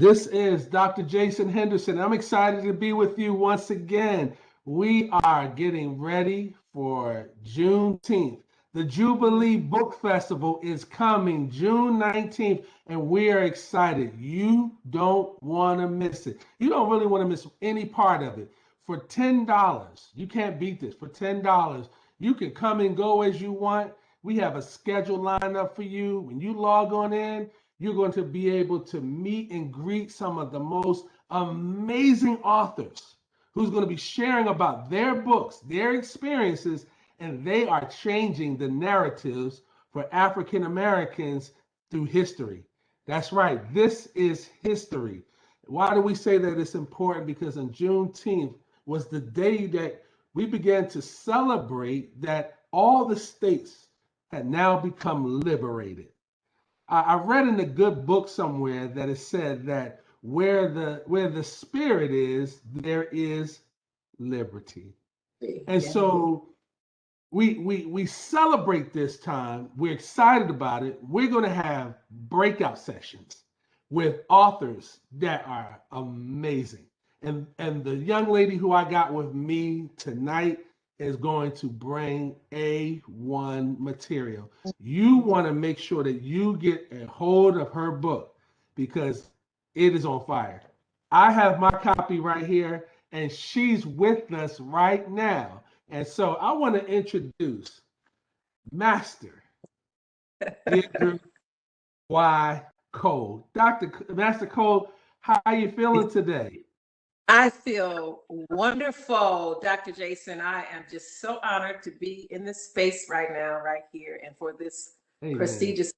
This is Dr. Jason Henderson. I'm excited to be with you once again. We are getting ready for Juneteenth. The Jubilee Book Festival is coming June 19th, and we are excited. You don't want to miss it. You don't really want to miss any part of it. For $10, you can't beat this. For $10, you can come and go as you want. We have a schedule lined up for you. When you log on in, you're going to be able to meet and greet some of the most amazing authors who's going to be sharing about their books, their experiences, and they are changing the narratives for African Americans through history. That's right. This is history. Why do we say that it's important? Because on Juneteenth was the day that we began to celebrate that all the states had now become liberated. I read in a good book somewhere that it said that where the spirit is, there is liberty. And Yeah. so we celebrate this time. We're excited about it. We're going to have breakout sessions with authors that are amazing. And the young lady who I got with me tonight is going to bring A1 material. You want to make sure that you get a hold of her book because it is on fire. I have my copy right here, and she's with us right now. And so I want to introduce Master Diedra Y. Cole. Master Cole, how are you feeling today? I feel wonderful, Dr. Jason. I am just so honored to be in this space right now, right here, and for this Amen. prestigious.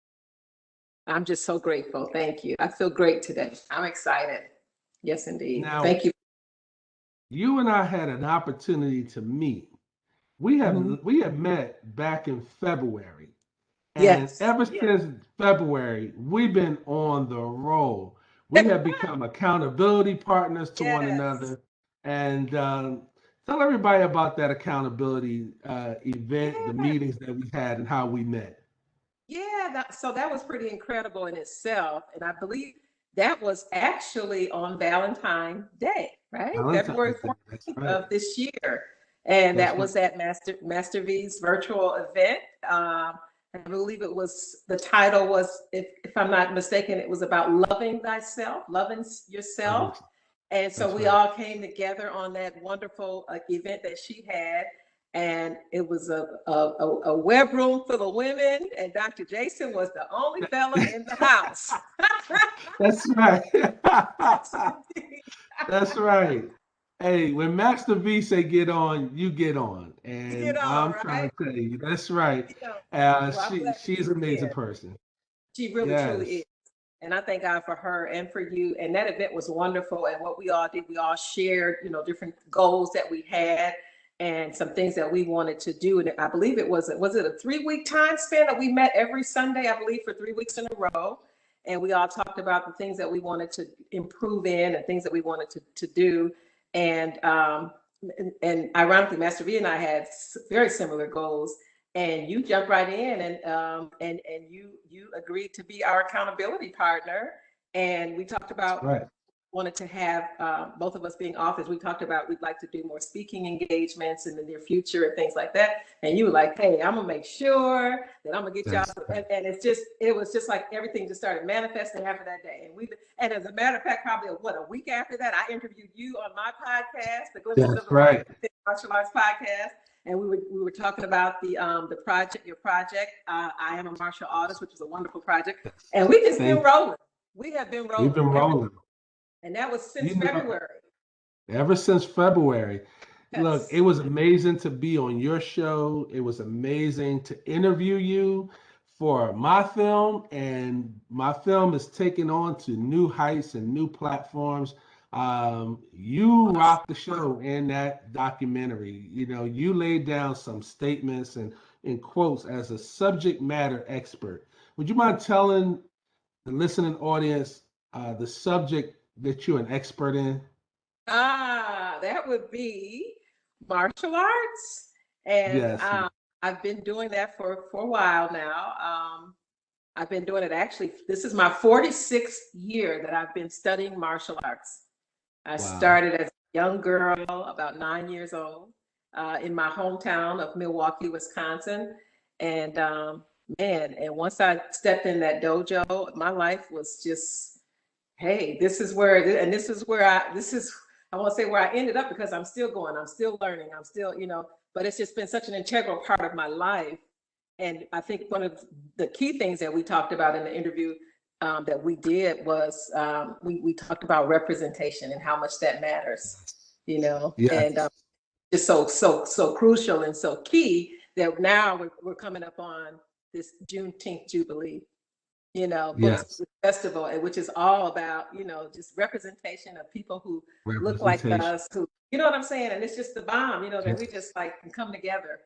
I'm just so grateful. Thank you. I feel great today. I'm excited. Yes, indeed. Now, Thank you. you and I had an opportunity to meet. We Mhm. have we have met back in February. And Yes. ever since February, we've been on the roll. We have become accountability partners to one Yes. another. And tell everybody about that accountability event, the Yeah. meetings that we had, and how we met. Yeah, so that was pretty incredible in itself. And I believe that was actually on Valentine's Day, right? February Valentine's Day. That's 14th right. of this year. And That's that right. was at Master V's virtual event. I believe it was, the title was, if I'm not mistaken, it was about loving thyself, loving yourself. And so That's we right. all came together on that wonderful event that she had, and it was a web room full of women, and Dr. Jason was the only fella in the house. That's right. Yes, indeed. That's right. Hey, when Master V say get on, you get on. You get And on, I'm trying right? to tell you, that's right. You know, well, I'm She glad that she's you an amazing did. person. She really truly Yes. is. And I thank God for her and for you. And that event was wonderful. And what we all did, we all shared, different goals that we had and some things that we wanted to do. And I believe was it a 3-week time span that we met every Sunday, I believe, for 3 weeks in a row. And we all talked about the things that we wanted to improve in and things that we wanted to do. And and ironically, Master V and I had very similar goals, and you jumped right in, and you agreed to be our accountability partner. And we talked That's about, right. wanted to have, both of us being authors, we talked about we'd like to do more speaking engagements in the near future and things like that. And you were like, hey, I'm gonna make sure that I'm gonna get y'all. That's right. And it was just like everything just started manifesting after that day. And as a matter of fact, probably a week after that, I interviewed you on my podcast, the Glimpses That's of the right. Martial Arts Podcast. And we were talking about the project, your project. I am a martial artist, which is a wonderful project. Yes. And we just been Thank rolling. We have been We've rolling been rolling. and that was You since know, February. ever since February. Look, it Yes. was amazing to be on your show. It was amazing to interview you for my film, and my film is taking on to new heights and new platforms. You Awesome. rocked the show in that documentary. You know, you laid down some statements and quotes as a subject matter expert. Would you mind telling the listening audience the subject that you're an expert in? That would be martial arts. And Yes. I've been doing that for a while now. I've been doing it. Actually, this is my 46th year that I've been studying martial arts. I started as a young girl, about 9 years old, in my hometown of Milwaukee, Wisconsin. And man, and once I stepped in that dojo, my life was just, hey, this is where, and this is where I won't say where I ended up because I'm still going, I'm still learning, I'm still, but it's just been such an integral part of my life. And I think one of the key things that we talked about in the interview that we did was we talked about representation and how much that matters, and Yes. it's so crucial and so key that now we're coming up on this Juneteenth Jubilee, books Yes. festival, which is all about, just representation of people who look like Representation. us, who, you know what I'm saying? And it's just the bomb, that we Yes. just like can come together.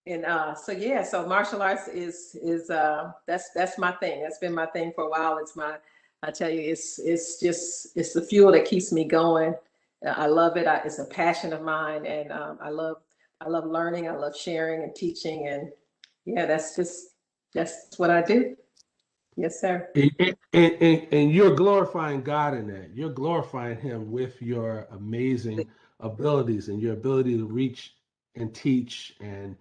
And so martial arts is that's my thing. That's been my thing for a while. I tell you, it's the fuel that keeps me going. I love it. It's a passion of mine, and I love learning. I love sharing and teaching, and yeah, that's what I do. Yes, sir. And you're glorifying God in that. You're glorifying Him with your amazing abilities and your ability to reach and teach and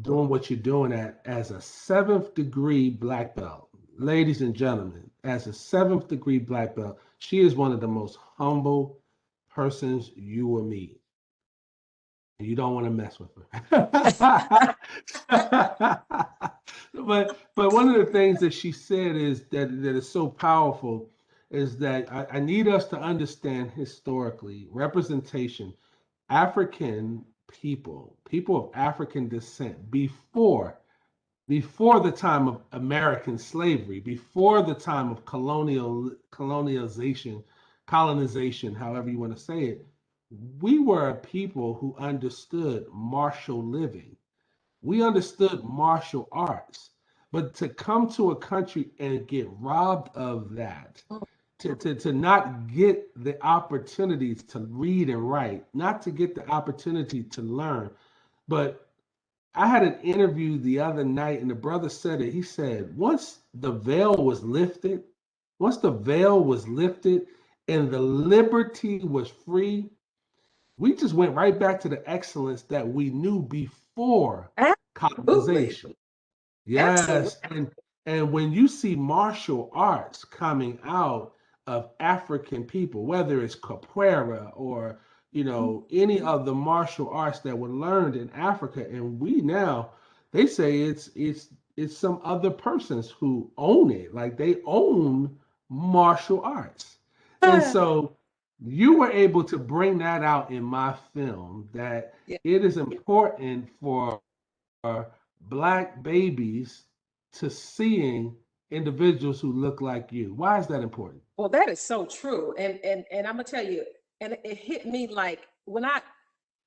doing what you're doing as a seventh degree black belt. Ladies and gentlemen, as a seventh degree black belt, she is one of the most humble persons you will meet. You don't want to mess with her. But one of the things that she said is that is so powerful is that I need us to understand historically representation. African people of African descent before the time of American slavery, before the time of colonization, however you want to say it, we were a people who understood martial living. We understood martial arts. But to come to a country and get robbed of that, to not get the opportunities to read and write, not to get the opportunity to learn. But I had an interview the other night, and the brother said it. He said, once the veil was lifted and the liberty was free, we just went right back to the excellence that we knew before Absolutely. colonization. Absolutely. Yes, and when you see martial arts coming out of African people, whether it's capoeira or any of the martial arts that were learned in Africa, and they say it's some other persons who own it, like they own martial arts, and so you were able to bring that out in my film that Yeah. it is important for Black babies to seeing individuals who look like you. Why is that important? Well, that is so true. And I'm gonna tell you, and it hit me like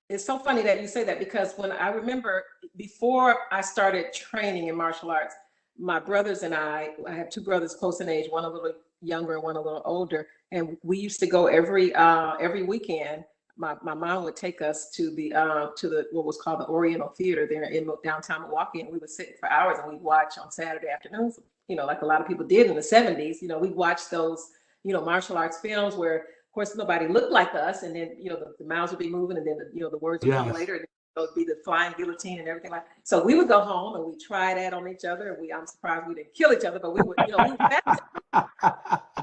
it's so funny that you say that because when I remember before I started training in martial arts, my brothers and I have two brothers close in age, one a little younger and one a little older, and we used to go every weekend. My mom would take us to the what was called the Oriental Theater there in downtown Milwaukee, and we would sit for hours and we'd watch on Saturday afternoons, like a lot of people did in the 70s. We'd watch those, martial arts films where, of course, nobody looked like us, and then the mouths would be moving, and then the words would come Yes. later. And it would be the flying guillotine and everything like that. So we would go home and we try that on each other. And I'm surprised we didn't kill each other, but we would,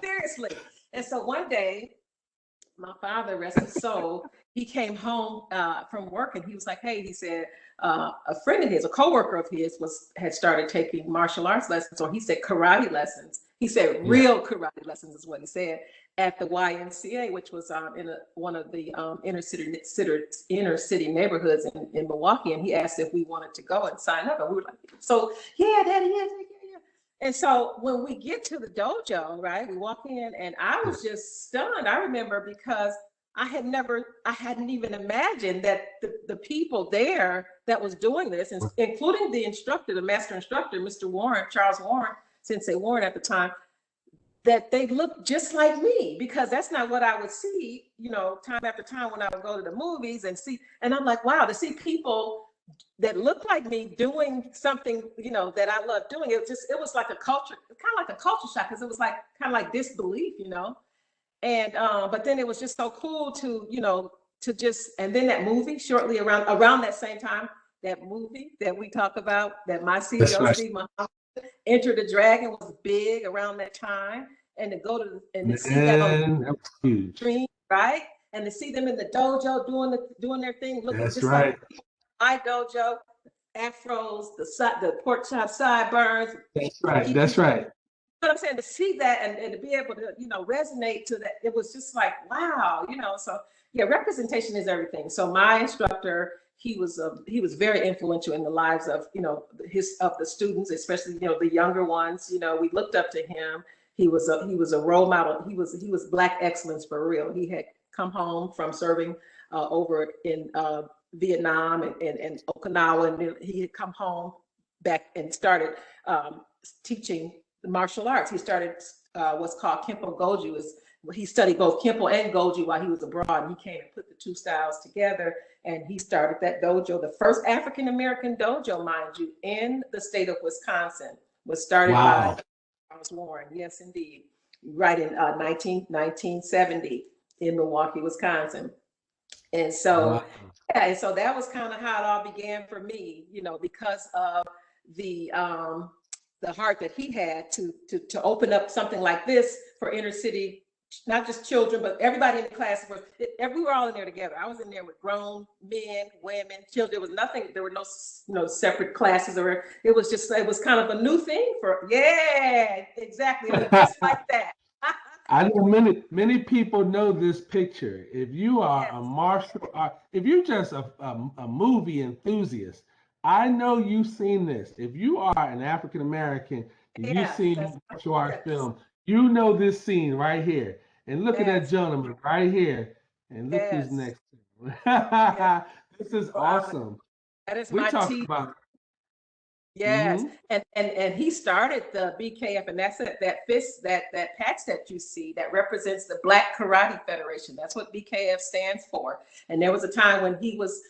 seriously. And so one day, my father, rest his soul, he came home from work and he was like, hey, he said, a friend of his, a coworker of his had started taking martial arts lessons, or he said karate lessons. He said real karate lessons is what he said at the YMCA, which was in one of the inner city neighborhoods in Milwaukee. And he asked if we wanted to go and sign up. And we were like, so yeah, Daddy, yeah. And so when we get to the dojo, right, we walk in and I was just stunned. I remember because I hadn't even imagined that the people there that was doing this, including the instructor, the master instructor, Mr. Warren, Charles Warren, Sensei Warren at the time, that they looked just like me, because that's not what I would see, time after time when I would go to the movies and see. And I'm like, wow, to see people that looked like me doing something, that I love doing. It was like a culture, kind of like a culture shock, because it was like kind of like disbelief, And but then it was just so cool to, to just, and then that movie shortly around that same time, that movie that we talk about, that My That's CEO right. Steve Muhammad, Enter the Dragon, was big around that time, and to go to and to see that on Man, that was huge. screen, right? And to see them in the dojo doing their thing, looking That's just like right. my dojo, afros, the pork chop sideburns. That's right. That's right. But I'm saying, to see that and to be able to, resonate to that, it was just like, wow, So yeah, representation is everything. So my instructor, he was very influential in the lives of, of the students, especially, the younger ones. We looked up to him. He was a role model. He was Black excellence for real. He had come home from serving over in Vietnam and Okinawa, and he had come home back and started teaching martial arts. He started what's called Kempo Goju. He studied both Kempo and Goju while he was abroad. And he came and put the two styles together, and he started that dojo, the first African American dojo, mind you, in the state of Wisconsin. Was started by Charles Warren. Yes, indeed, right in 1970 in Milwaukee, Wisconsin. And so, yeah, and so that was kind of how it all began for me, because of the heart that he had to open up something like this for inner city, not just children, but everybody in the class. We were all in there together. I was in there with grown men, women, children. There was nothing. There were no separate classes, or it was kind of a new thing yeah, exactly. It was just like that. I know many people know this picture. If you are a martial art, if you're just a movie enthusiast, I know you've seen this. If you are an African American and you've seen martial art film, you know this scene right here. And look at that gentleman right here. And look who's next to him. This is awesome. That is We my talked about. Yes, and he started the BKF, and that's that fist, that patch that you see that represents the Black Karate Federation. That's what BKF stands for. And there was a time when he was,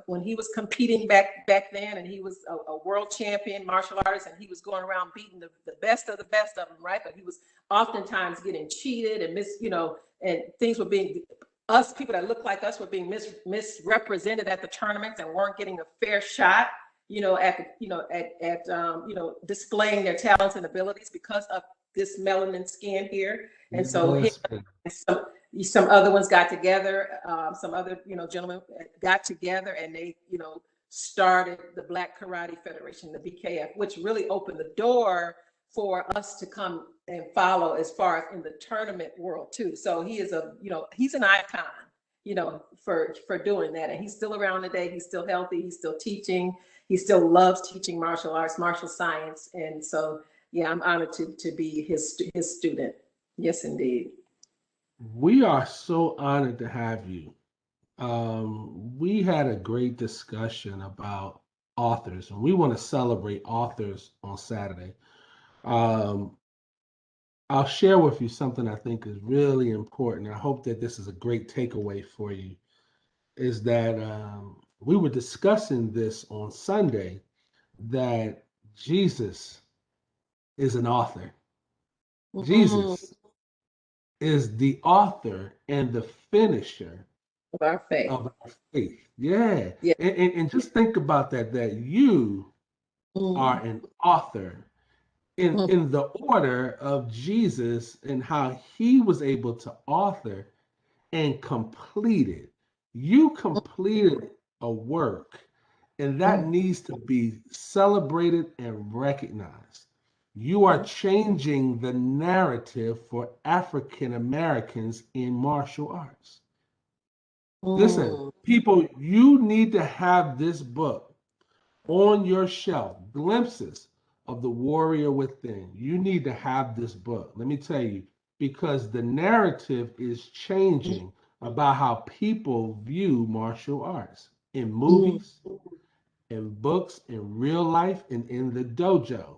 when he was competing back then, and he was a world champion martial artist, and he was going around beating the best of them, right? But he was oftentimes getting cheated and and things were being, us people that looked like us were being misrepresented at the tournaments and weren't getting a fair shot. At displaying their talents and abilities because of this melanin skin here. And so some other ones got together, some other, gentlemen got together, and they, started the Black Karate Federation, the BKF, which really opened the door for us to come and follow as far as in the tournament world too. So he is he's an icon, for doing that. And he's still around today. He's still healthy. He's still teaching. He still loves teaching martial arts, martial science. And so, yeah, I'm honored to be his student. Yes, indeed. We are so honored to have you. We had a great discussion about authors, and we want to celebrate authors on Saturday. Um, I'll share with you something I think is really important. I hope that this is a great takeaway for you. Is that we were discussing this on Sunday, that Jesus is an author. Jesus is the author and the finisher Of our faith. of our faith. Yeah. And just think about that you are an author in the order of Jesus and how he was able to author and complete it. You completed a work, and that needs to be celebrated and recognized. You are changing the narrative for African Americans in martial arts. Listen, people, you need to have this book on your shelf, Glimpses of the Warrior Within. You need to have this book. Let me tell you, because the narrative is changing about how people view martial arts in movies, in books, in real life, and in the dojo.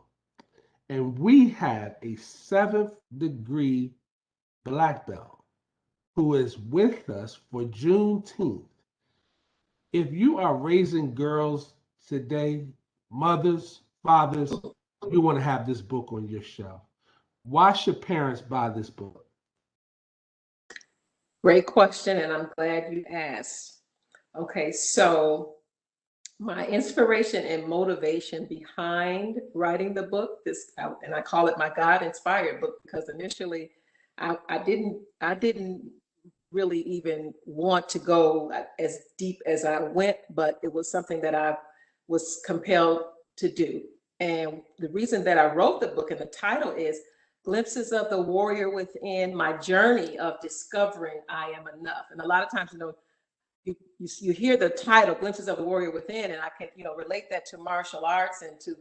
And we have a 7th degree black belt who is with us for Juneteenth. If you are raising girls today, mothers, fathers, you want to have this book on your shelf. Why should parents buy this book? Great question, and I'm glad you asked. Okay, so my inspiration and motivation behind writing the book, and I call it my God-inspired book, because initially I didn't really even want to go as deep as I went, but it was something that I was compelled to do. And the reason that I wrote the book, and the title is Glimpses of the Warrior Within: My Journey of Discovering I Am Enough. And a lot of times, you hear the title, Glimpses of the Warrior Within, and I can, relate that to martial arts and to,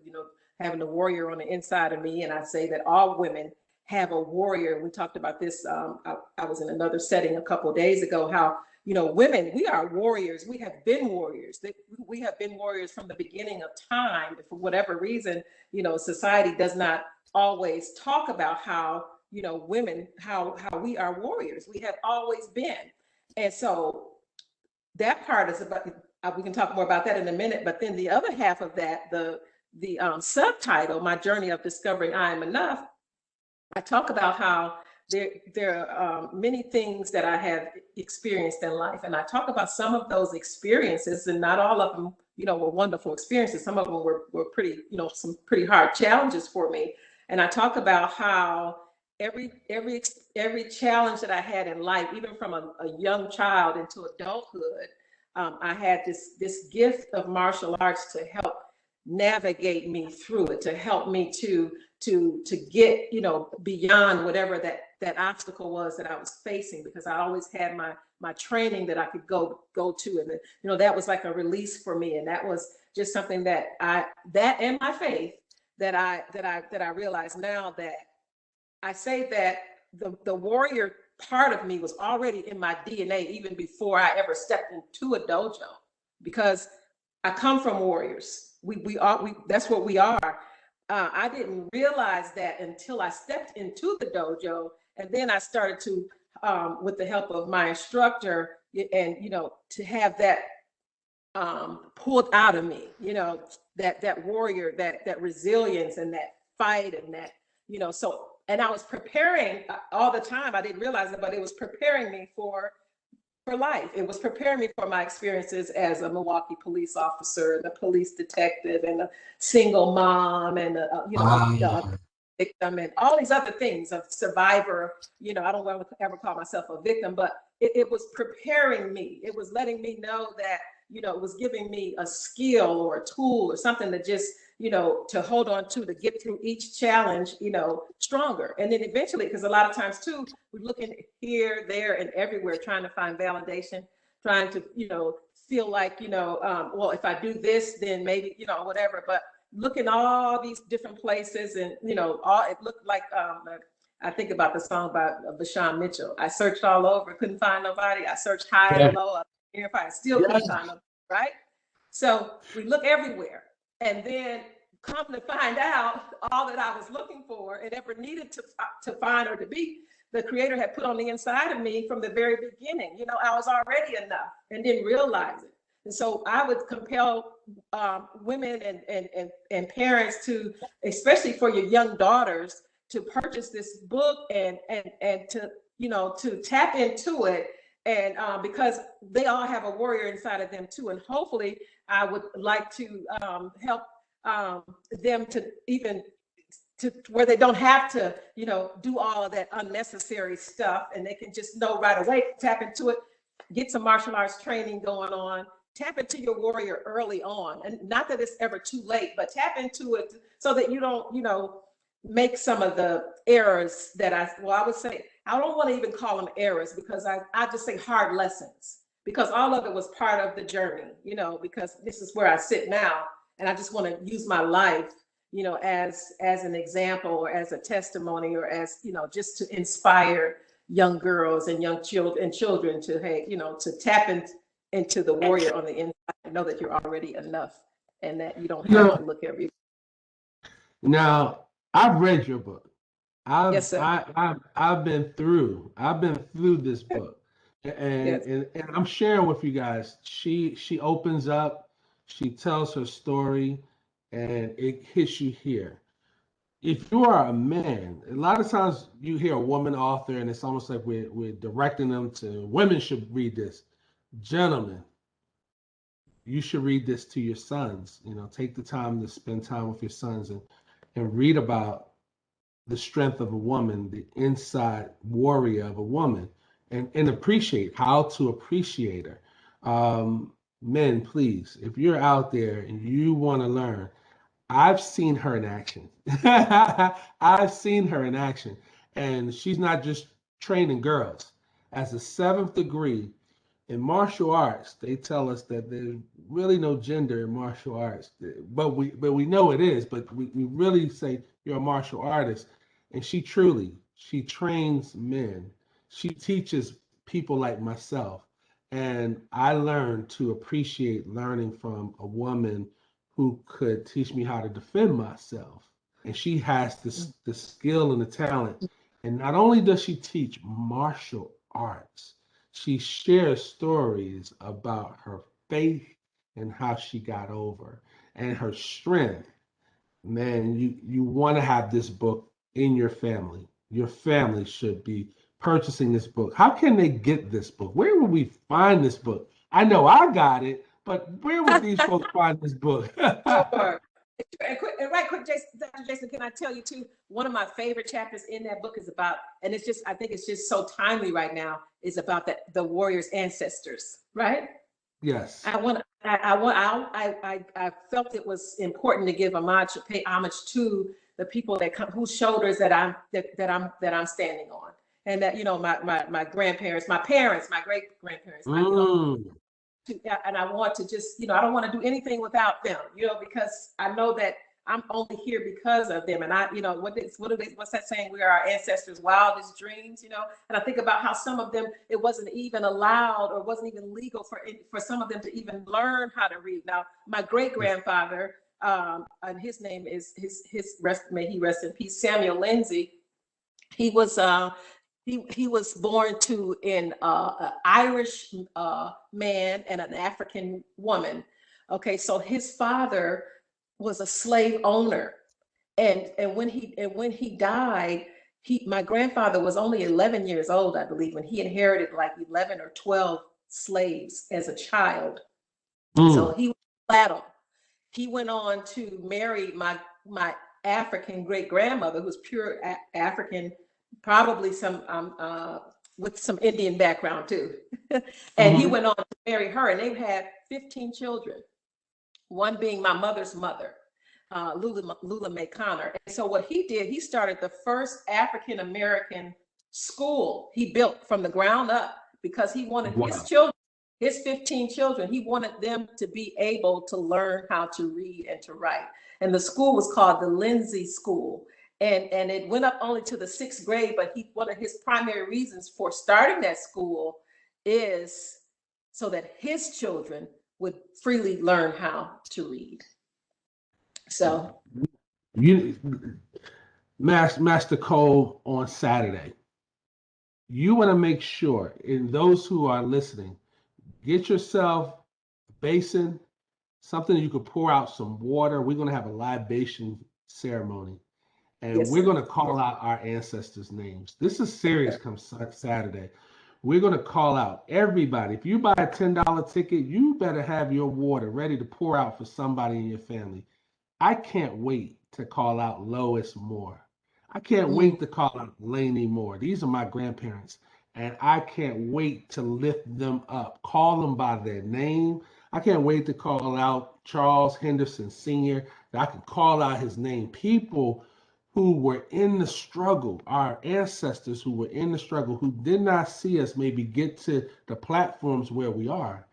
having the warrior on the inside of me. And I say that all women have a warrior. We talked about this. I was in another setting a couple of days ago, how, women, we are warriors. We have been warriors. We have been warriors from the beginning of time. For whatever reason, society does not always talk about how, women, how we are warriors. We have always been. And so that part is about, we can talk more about that in a minute, but then the other half of that, the subtitle, My Journey of Discovering I Am Enough, I talk about how there are many things that I have experienced in life. And I talk about some of those experiences, and not all of them, were wonderful experiences. Some of them were pretty, some pretty hard challenges for me. And I talk about how every challenge that I had in life, even from a young child into adulthood, I had this gift of martial arts to help navigate me through it, to help me to get, beyond whatever that obstacle was that I was facing, because I always had my training that I could go to, and that was like a release for me. And that was just something that and my faith that I realize now, that I say that the warrior part of me was already in my DNA even before I ever stepped into a dojo, because I come from warriors. We that's what we are. I didn't realize that until I stepped into the dojo, and then I started to, with the help of my instructor, and to have that pulled out of me, that warrior, that resilience, and that fight, and that, so. And I was preparing all the time. I didn't realize it, but it was preparing me for life. It was preparing me for my experiences as a Milwaukee police officer, and a police detective, and a single mom, and a victim, and all these other things, of survivor. I don't want to ever call myself a victim, but it was preparing me. It was letting me know that, it was giving me a skill or a tool or something to just, to hold on to get through each challenge, stronger. And then eventually, because a lot of times too, we're looking here, there, and everywhere, trying to find validation, trying to, feel like, well, if I do this, then maybe, whatever. But looking all these different places, and, it looked like, I think about the song by Vashawn Mitchell. I searched all over, couldn't find nobody. I searched high and low, I still couldn't find nobody, right? So we look everywhere. And then come to find out, all that I was looking for and ever needed to find or to be, the Creator had put on the inside of me from the very beginning. I was already enough and didn't realize it. And so I would compel women and parents to, especially for your young daughters, to purchase this book and to, to tap into it. And because they all have a warrior inside of them too. And hopefully I would like to help them to even to where they don't have to, do all of that unnecessary stuff, and they can just know right away, tap into it, get some martial arts training going on, tap into your warrior early on. And not that it's ever too late, but tap into it so that you don't, make some of the errors that I would say, I don't want to even call them errors, because I just say hard lessons, because all of it was part of the journey, because this is where I sit now. And I just want to use my life, as an example, or as a testimony, or as, just to inspire young girls and young children to, hey, to tap into the warrior on the inside, and know that you're already enough, and that you don't have to look everywhere. Now, I've read your book. Yes, sir. I've been through this book, and Yes. and I'm sharing with you guys. She opens up. She tells her story and it hits you here. If you are a man, a lot of times you hear a woman author and it's almost like we're directing them to women should read this. Gentlemen, you should read this to your sons. You know, take the time to spend time with your sons and read about the strength of a woman, the inside warrior of a woman, and appreciate how to appreciate her. Men, please, if you're out there and you want to learn, I've seen her in action. I've seen her in action. And she's not just training girls. As a seventh degree in martial arts, they tell us that there's really no gender in martial arts. But we know it is, but we really say you're a martial artist. And she trains men. She teaches people like myself. And I learned to appreciate learning from a woman who could teach me how to defend myself. And she has this the skill and the talent. And not only does she teach martial arts, she shares stories about her faith and how she got over and her strength. Man, you want to have this book in your family. Your family should be purchasing this book. How can they get this book? Where will we find this book? I know I got it, but where would these folks find this book? Sure. And right quick, Jason, Dr. Jason, can I tell you too, one of my favorite chapters in that book is about, and it's just, I think it's just so timely right now, is about the warriors' ancestors, right? Yes. I felt it was important to give homage, to pay homage to the people that come, whose shoulders that I'm standing on. And that, you know, my grandparents, my parents, my great grandparents, and I want to just, you know, I don't want to do anything without them, you know, because I know that I'm only here because of them. And I, you know, what's that saying? We are our ancestors' wildest dreams, you know? And I think about how some of them, it wasn't even allowed or wasn't even legal for some of them to even learn how to read. Now, my great grandfather, and his name is may he rest in peace, Samuel Lindsay. He was he was born to an Irish man and an African woman. Okay, so his father was a slave owner, and when he died, my grandfather was only 11 years old, I believe, when he inherited like 11 or 12 slaves as a child. So he was flattered. He went on to marry my African great grandmother, who was pure African, probably some with some Indian background too. And he went on to marry her, and they had 15 children, one being my mother's mother, Lula Mae Connor. And so what he did, he started the first African American school he built from the ground up, because he wanted his children, his 15 children, he wanted them to be able to learn how to read and to write. And the school was called the Lindsay School. And it went up only to the 6th grade, but one of his primary reasons for starting that school is so that his children would freely learn how to read. So You Master Cole, on Saturday, you want to make sure, in those who are listening, get yourself a basin, something you could pour out some water. We're going to have a libation ceremony. And yes, we're going to call out our ancestors' names. This is serious come Saturday. We're going to call out everybody. If you buy a $10 ticket, you better have your water ready to pour out for somebody in your family. I can't wait to call out Lois Moore. I can't wait to call out Laney Moore. These are my grandparents. And I can't wait to lift them up, call them by their name. I can't wait to call out Charles Henderson Sr., that I can call out his name. People who were in the struggle, our ancestors who were in the struggle, who did not see us maybe get to the platforms where we are.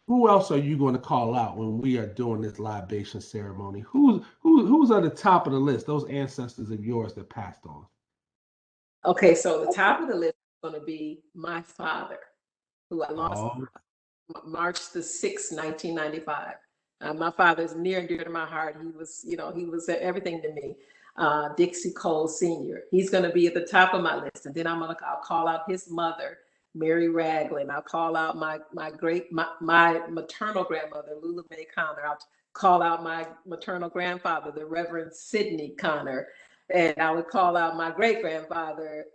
Who else are you going to call out when we are doing this libation ceremony? Who's at the top of the list? Those ancestors of yours that passed on. Okay, so the top of the list is going to be my father, who I lost March the 6th, 1995. My father is near and dear to my heart. He was everything to me. Dixie Cole Sr. He's going to be at the top of my list. And then I'll call out his mother, Mary Ragland. I'll call out my maternal grandmother, Lula Mae Connor. I'll call out my maternal grandfather, the Reverend Sidney Connor. And I would call out my great grandfather,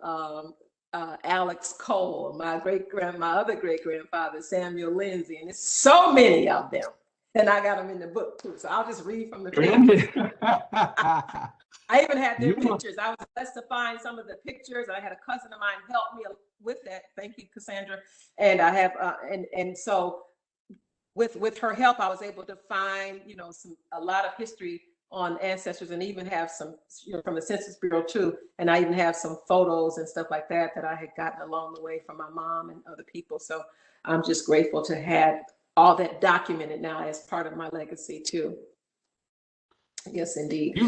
Alex Cole, my other great grandfather, Samuel Lindsay. And there's so many of them. And I got them in the book too. So I'll just read from the pages. I even had their pictures. I was blessed to find some of the pictures. I had a cousin of mine help me with that. Thank you, Cassandra. And I have, and so with her help, I was able to find, a lot of history on ancestors, and even have some, from the Census Bureau too. And I even have some photos and stuff like that I had gotten along the way from my mom and other people. So I'm just grateful to have all that documented now as part of my legacy too. Yes, indeed.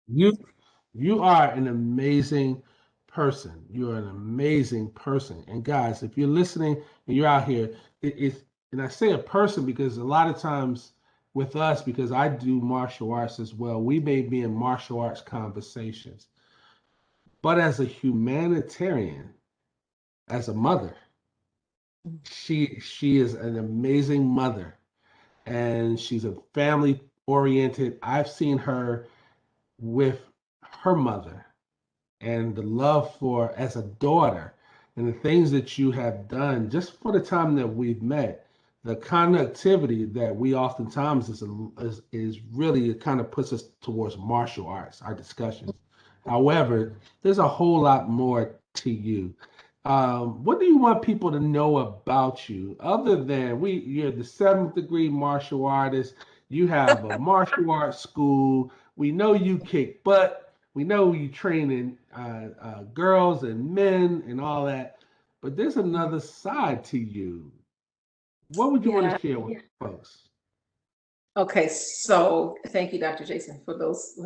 You are an amazing person. You are an amazing person. And guys, if you're listening and you're out here, and I say a person because a lot of times with us, because I do martial arts as well, we may be in martial arts conversations. But as a humanitarian, as a mother, she is an amazing mother, and she's a family oriented. I've seen her with her mother and the love for as a daughter, and the things that you have done just for the time that we've met, the connectivity that we oftentimes is really, it kind of puts us towards martial arts, our discussions. However, there's a whole lot more to you. What do you want people to know about you other than you're the 7th degree martial artist, you have a martial arts school, we know you kick butt, we know you train in girls and men and all that, but there's another side to you. What would you want to share with folks? Okay, so thank you, Dr. Jason, for those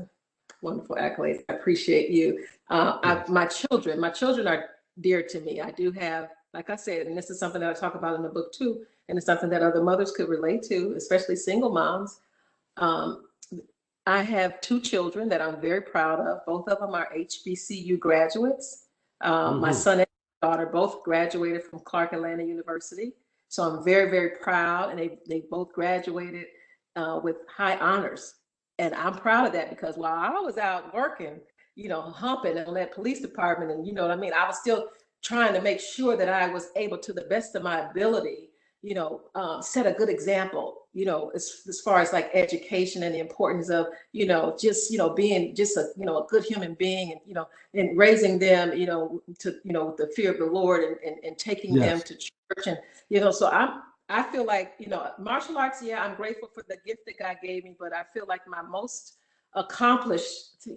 wonderful accolades. I appreciate you. Yes. My children are dear to me. I do have, like I said, and this is something that I talk about in the book too, and it's something that other mothers could relate to, especially single moms. I have 2 children that I'm very proud of. Both of them are HBCU graduates. My son and daughter both graduated from Clark Atlanta University. So I'm very, very proud, and they both graduated with high honors. And I'm proud of that, because while I was out working, humping on that police department, and I was still trying to make sure that I was able, to the best of my ability, set a good example, as far as like education and the importance of, just, being just a good human being, and raising them, to, with the fear of the Lord, and taking them to church. And, so I feel like, martial arts, I'm grateful for the gift that God gave me, but I feel like my most accomplished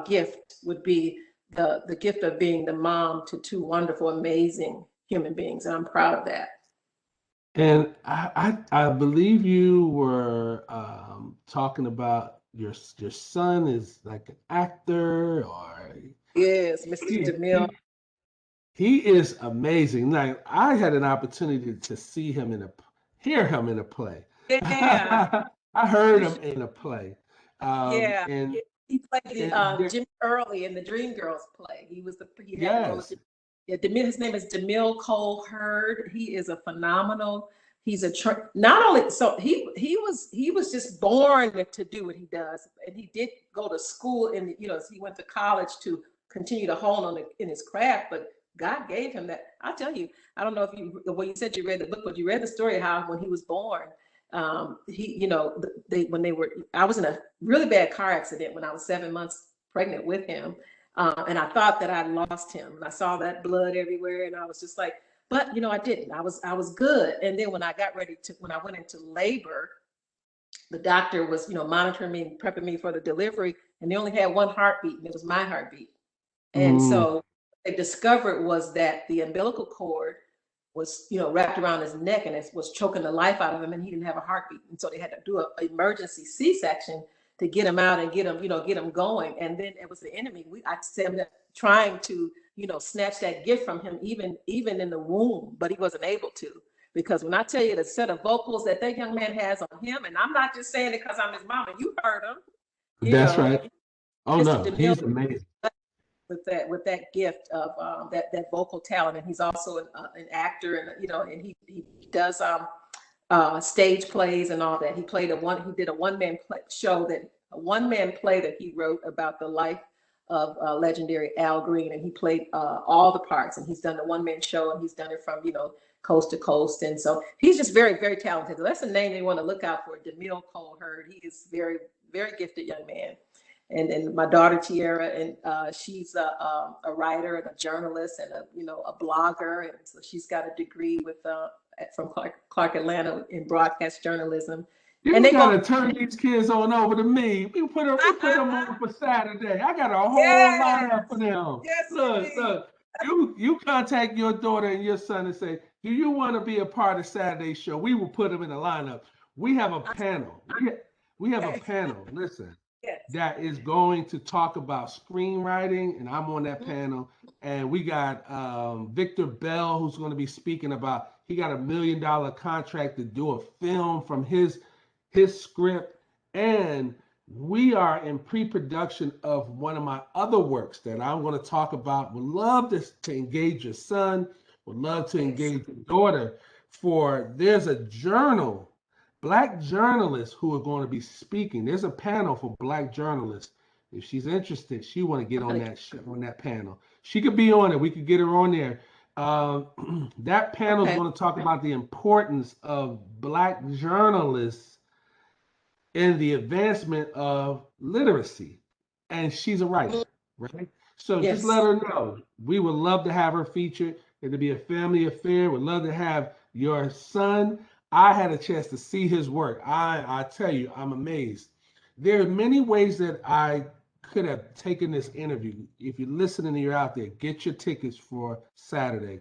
gift would be the gift of being the mom to 2 wonderful, amazing human beings. And I'm proud of that. And I believe you were talking about your son is like an actor, or Yes, Mr. DeMille. He is amazing. Now, I had an opportunity to see him hear him in a play. Yeah. I heard him in a play. And he played Jimmy Early in the Dreamgirls play. He was had the role of, his name is DeMille Cole Hurd. He is a phenomenal. He's not only, so he was just born to do what he does, and he did go to school, and he went to college to continue to hone on in his craft, but God gave him that. I'll tell you, I don't know if you said you read the book, but you read the story of how when he was born, I was in a really bad car accident when I was 7 months pregnant with him. And I thought that I lost him, and I saw that blood everywhere, and I was just like, but I didn't. I was good. And then when I went into labor, the doctor was, monitoring me and prepping me for the delivery, and they only had 1 heartbeat, and it was my heartbeat. And so what they discovered was that the umbilical cord was, wrapped around his neck, and it was choking the life out of him, and he didn't have a heartbeat. And so they had to do an emergency C-section to get him out and get him going. And then it was the enemy. I said, trying to, snatch that gift from him, even in the womb, but he wasn't able to. Because when I tell you the set of vocals that young man has on him, and I'm not just saying it because I'm his mama, you heard him. That's right. Oh, Mr. no, DeMille, he's amazing. with that gift of that vocal talent, and he's also an actor, and and he does stage plays and all that. He did a one-man play that he wrote about the life of legendary Al Green, and he played all the parts, and he's done the one-man show, and he's done it from coast to coast, and so he's just very, very talented. So that's a name they want to look out for, DeMille Cole Hurd. He is very, very gifted young man. And then my daughter Tiara, and she's a writer and a journalist and a blogger, and so she's got a degree from Clark Atlanta in broadcast journalism. You gotta turn these kids on over to me. We put them on for Saturday. I got a whole lineup for them. Yes, look. You contact your daughter and your son and say, do you want to be a part of Saturday's show? We will put them in a lineup. We have a panel. We have a panel. Listen. Yes. That is going to talk about screenwriting, and I'm on that panel. And we got Victor Bell, who's going to be speaking about, he got $1 million contract to do a film from his script. And we are in pre-production of one of my other works that I'm going to talk about. Would love to engage your son, would love to engage your daughter there's a journal, Black journalists who are going to be speaking. There's a panel for Black journalists. If she's interested, she want to get on that panel. She could be on it. We could get her on there. That panel is going to talk about the importance of Black journalists in the advancement of literacy. And she's a writer, right? So just let her know. We would love to have her featured. It'll be a family affair. We'd love to have your son. I had a chance to see his work. I tell you, I'm amazed. There are many ways that I could have taken this interview. If you're listening and you're out there, get your tickets for Saturday.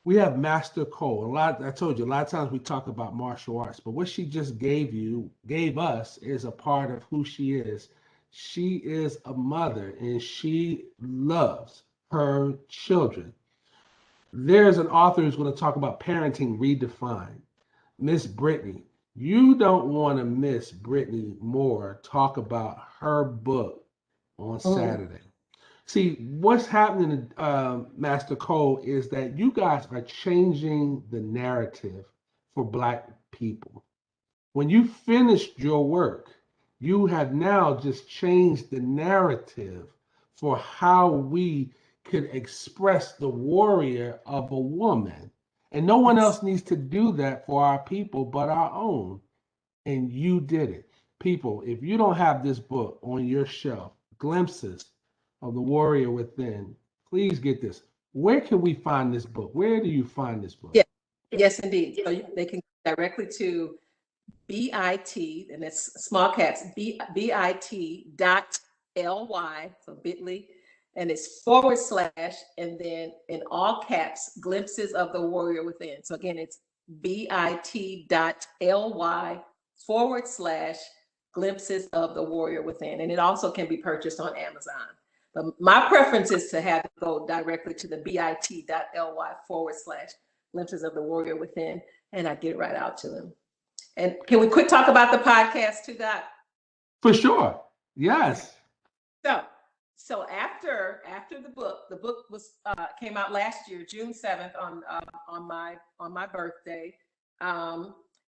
We have Master Cole. I told you, a lot of times we talk about martial arts, but what she just gave us is a part of who she is. She is a mother, and she loves her children. There's an author who's going to talk about parenting redefined. Miss Brittany. You don't want to miss Brittany Moore talk about her book on Saturday. See, what's happening, Master Cole, is that you guys are changing the narrative for Black people. When you finished your work, you have now just changed the narrative for how we could express the warrior of a woman. And no one else needs to do that for our people but our own. And you did it. People, if you don't have this book on your shelf, Glimpses of the Warrior Within, please get this. Where can we find this book? Where do you find this book? Yeah. Yes, indeed. So they can go directly to BIT, and it's small caps, BIT.ly, so bit.ly, and it's / and then in all caps, Glimpses of the Warrior Within. So again, it's BIT.ly / Glimpses of the Warrior Within. And it also can be purchased on Amazon. But my preference is to have it go directly to the BIT.ly / Glimpses of the Warrior Within, and I get it right out to them. And can we quick talk about the podcast too, Doc? For sure. Yes. So after the book was came out last year, June 7th on my birthday.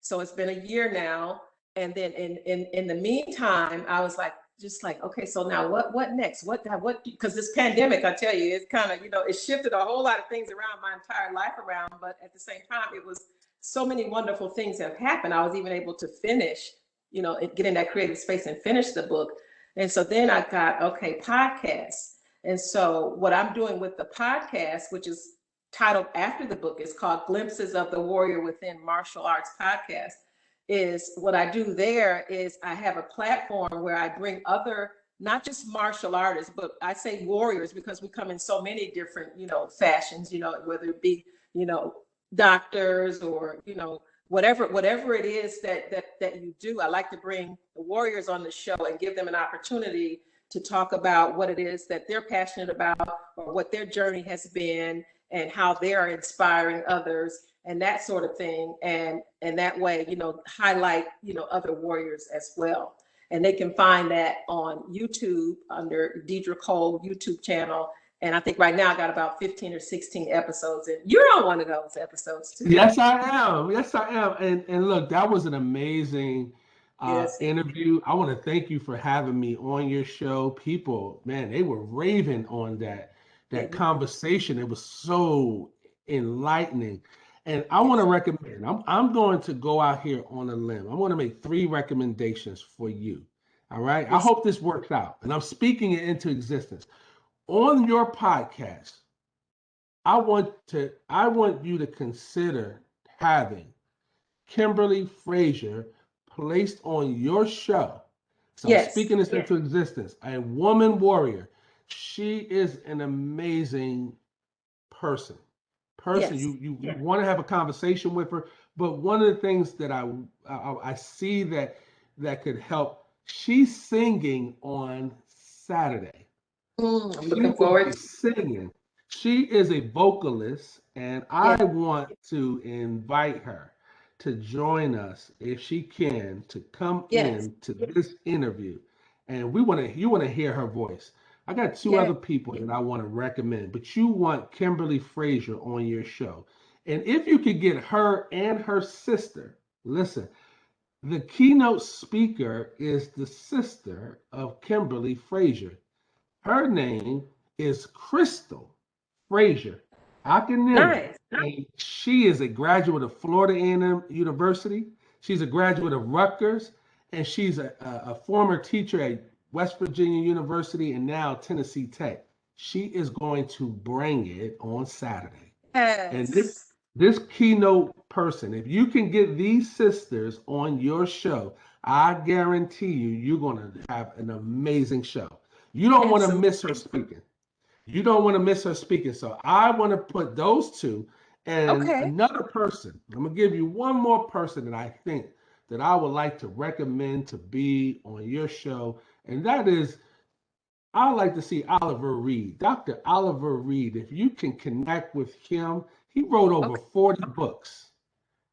So it's been a year now. And then in the meantime, I was okay, so now what next? What because this pandemic, I tell you, it's kind of, it shifted a whole lot of things around my entire life around, but at the same time, it was so many wonderful things have happened. I was even able to finish, get in that creative space and finish the book. And so then I got, podcasts. And so what I'm doing with the podcast, which is titled after the book, is called Glimpses of the Warrior Within Martial Arts Podcast, is what I do there is I have a platform where I bring other, not just martial artists, but I say warriors because we come in so many different, fashions, whether it be, doctors or, whatever it is that you do. I like to bring the warriors on the show and give them an opportunity to talk about what it is that they're passionate about or what their journey has been and how they are inspiring others and that sort of thing. And that way, highlight, other warriors as well. and they can find that on YouTube under Diedra Cole YouTube channel. And I think right now I got about 15 or 16 episodes, and you're on one of those episodes too. Yes, I am. Yes, I am. And look, that was an amazing Yes. interview. I want to thank you for having me on your show. People, man, they were raving on that conversation. It was so enlightening. And I want to recommend, I'm going to go out here on a limb. I want to make 3 recommendations for you. All right. I hope this works out. And I'm speaking it into existence. On your podcast, I want you to consider having Kimberly Frazier placed on your show. So I'm speaking this into existence. A woman warrior. She is an amazing person. You want to have a conversation with her, but one of the things that I see that could help, she's singing on Saturday. I'm looking forward to singing. She is a vocalist, and I want to invite her to join us if she can to come in to this interview. And you want to hear her voice. I got 2 other people that I want to recommend, but you want Kimberly Frazier on your show. And if you could get her and her sister, listen, the keynote speaker is the sister of Kimberly Frazier. Her name is Crystal Frazier. Nice. And she is a graduate of Florida A&M University. She's a graduate of Rutgers, and she's a former teacher at West Virginia University and now Tennessee Tech. She is going to bring it on Saturday. And this keynote person, if you can get these sisters on your show, I guarantee you're going to have an amazing show. You don't want to miss her speaking. You don't want to miss her speaking. So I want to put those 2 and another person. I'm going to give you one more person that I think that I would like to recommend to be on your show. And that is, I like to see Oliver Reed. Dr. Oliver Reed, if you can connect with him, he wrote over 40 books.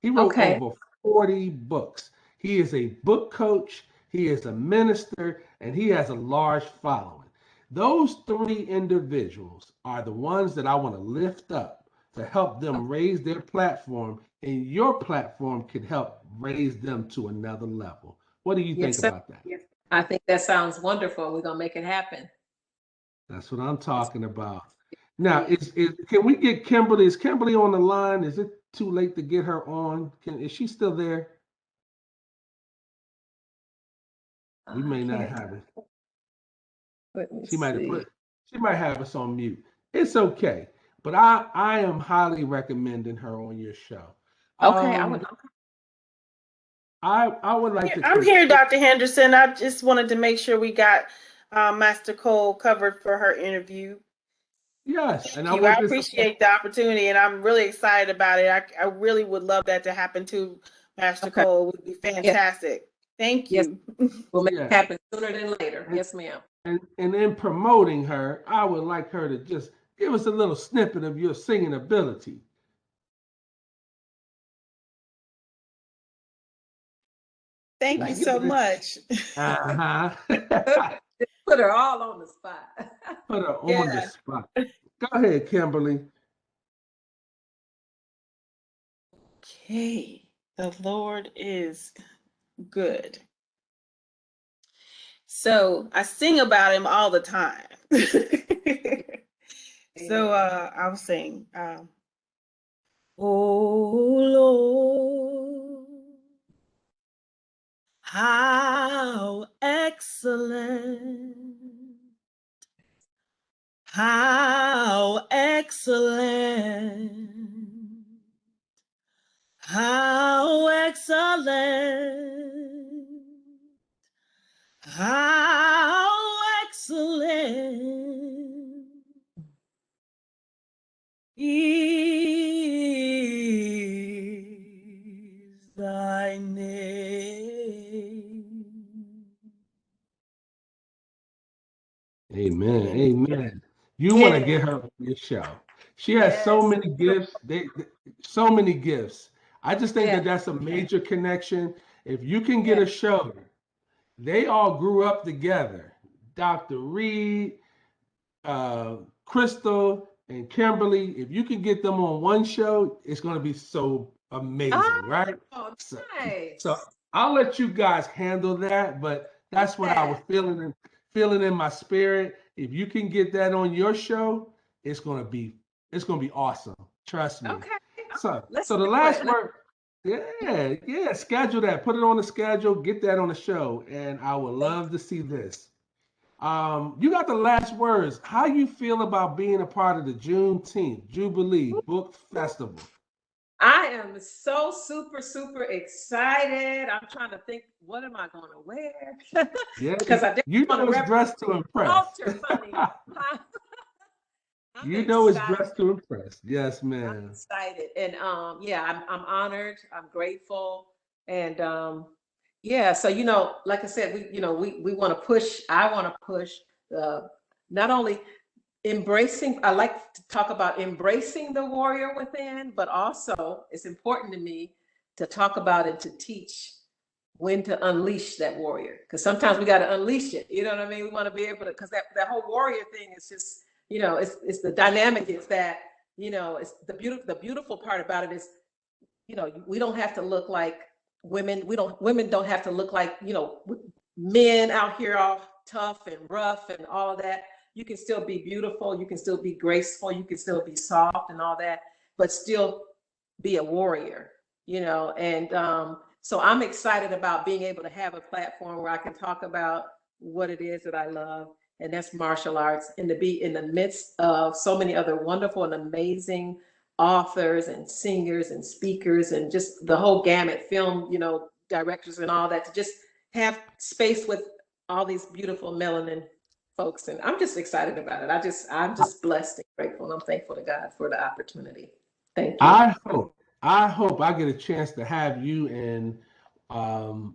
He wrote over 40 books. He is a book coach. He is a minister, and he has a large following. Those 3 individuals are the ones that I want to lift up to help them raise their platform, and your platform can help raise them to another level. What do you think about that? Yes. I think that sounds wonderful. We're going to make it happen. That's what I'm talking about. Now, can we get Kimberly? Is Kimberly on the line? Is it too late to get her on? Is she still there? We may not have it. She might have us on mute. It's okay. But I am highly recommending her on your show. Okay, I would like to. I'm here, Dr. Henderson. I just wanted to make sure we got Master Cole covered for her interview. Yes, and I appreciate the opportunity, and I'm really excited about it. I really would love that to happen too, Master Cole. It would be fantastic. Thank you. We'll make it happen sooner than later. Yes, ma'am. And in promoting her, I would like her to just give us a little snippet of your singing ability. Thank you so much. Put her all on the spot. Put her on the spot. Go ahead, Kimberly. Okay. The Lord is good. So I sing about him all the time. So I'll sing. Oh Lord, how excellent, how excellent, how excellent, how excellent is thy name. Amen. Amen. You want to get her on your show. She has so many gifts. So many gifts. I just think that that's a major connection. If you can get a show they all grew up together. Dr. Reed, Crystal, and Kimberly. If you can get them on one show, it's going to be so amazing, right? Oh, So, so nice. I'll let you guys handle that, but that's what I was feeling in my spirit. If you can get that on your show, it's gonna be awesome. Trust me. Okay. So Let's the do last it. word, yeah, schedule that. Put it on the schedule. Get that on the show, and I would love to see this. You got the last words. How you feel about being a part of the Juneteenth Jubilee Book Festival? I am so super, super excited. I'm trying to think, what am I going to wear? Yeah, Because I definitely you want know to it's represent dressed to impress. culture, honey. I'm You know it's excited. dressed to impress. Yes, I'm ma'am. excited. And yeah, I'm honored. I'm grateful. And yeah, so like I said, we want to push, I want to push not only embracing, I like to talk about embracing the warrior within, but also it's important to me to talk about and to teach when to unleash that warrior. Because sometimes we got to unleash it. You know what I mean? We want to be able to, because that whole warrior thing is just, it's the dynamic is that, it's the beautiful part about it is, we don't have to look like women. Women don't have to look like, men out here all tough and rough and all of that. You can still be beautiful. You can still be graceful. You can still be soft and all that, but still be a warrior, and so I'm excited about being able to have a platform where I can talk about what it is that I love, and that's martial arts, and to be in the midst of so many other wonderful and amazing authors and singers and speakers and just the whole gamut, film, directors and all that, to just have space with all these beautiful melanin folks. And I'm just excited about it. I'm just blessed and grateful, and I'm thankful to God for the opportunity. Thank you. I hope I get a chance to have you in um,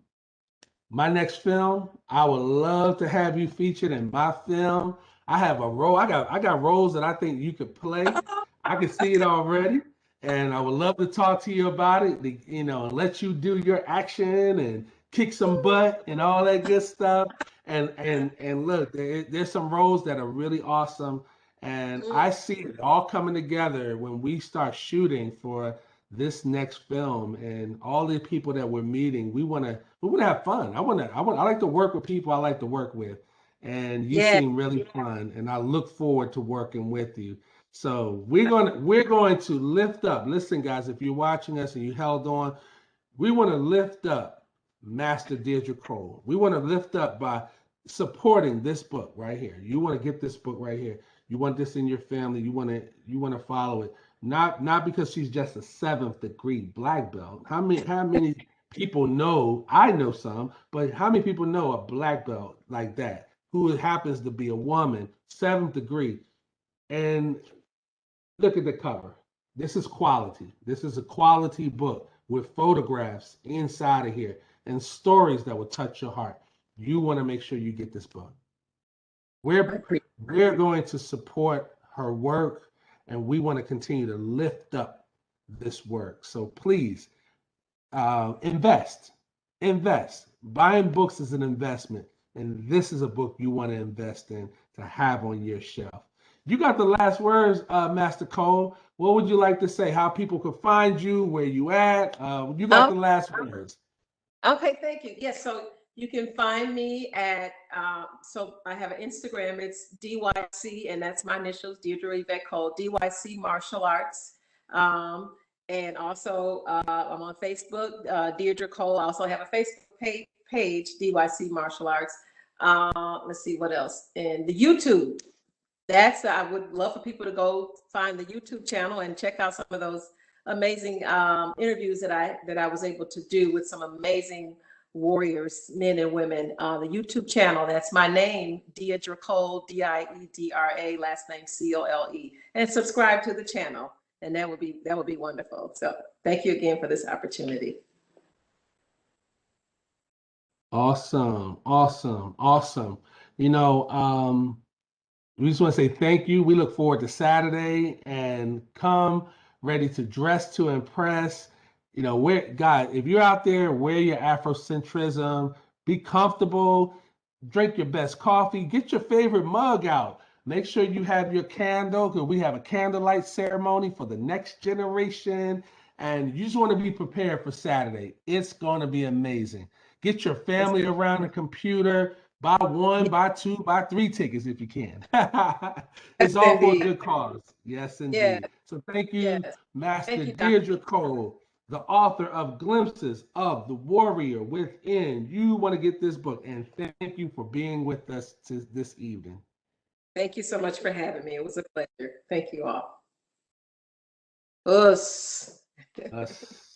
my next film. I would love to have you featured in my film. I have a role. I got roles that I think you could play. I can see it already, and I would love to talk to you about it. And let you do your action and kick some butt and all that good stuff. And look, there's some roles that are really awesome, and I see it all coming together when we start shooting for this next film and all the people that we're meeting. We want to have fun. I like to work with people I like to work with, and you Yeah. seem really fun, and I look forward to working with you. So we're going to lift up. Listen, guys, if you're watching us and you held on, we want to lift up Master Diedra Cole. We want to lift up by supporting this book right here. You want to get this book right here. You want this in your family. You want to follow it. Not because she's just a 7th degree black belt. How many people know? I know some, but how many people know a black belt like that who happens to be a woman, 7th degree? And look at the cover. This is quality. This is a quality book with photographs inside of here and stories that will touch your heart. You want to make sure you get this book. We're going to support her work, and we want to continue to lift up this work. So please invest. Invest. Buying books is an investment, and this is a book you want to invest in to have on your shelf. You got the last words, Master Cole. What would you like to say? How people could find you? Where you at? You got the last words. Okay, thank you. Yes, so you can find me at, so I have an Instagram, it's DYC, and that's my initials, Diedra Yvette Cole, DYC Martial Arts. And also, I'm on Facebook, Diedra Cole. I also have a Facebook page, DYC Martial Arts. Let's see what else. And the YouTube, I would love for people to go find the YouTube channel and check out some of those amazing interviews that I was able to do with some amazing warriors, men and women. The YouTube channel, that's my name, Diedra Cole, Diedra, last name Cole, and subscribe to the channel, and that would be wonderful. So thank you again for this opportunity. Awesome, awesome, awesome. We just want to say thank you. We look forward to Saturday and come ready to dress to impress. If you're out there, wear your Afrocentrism, Be comfortable, drink your best coffee, get your favorite mug out. Make sure you have your candle because we have a candlelight ceremony for the next generation. And you just want to be prepared for Saturday. It's going to be amazing. Get your family around a computer. Buy one, buy two, buy three tickets if you can. It's Yes, all for a indeed. good cause. Yes, Yes, indeed. So thank you, yes. Master Thank you, Dr. Diedra Cole, the author of Glimpses of the Warrior Within. You want to get this book, and thank you for being with us this evening. Thank you so much for having me. It was a pleasure. Thank you all. Us. Us.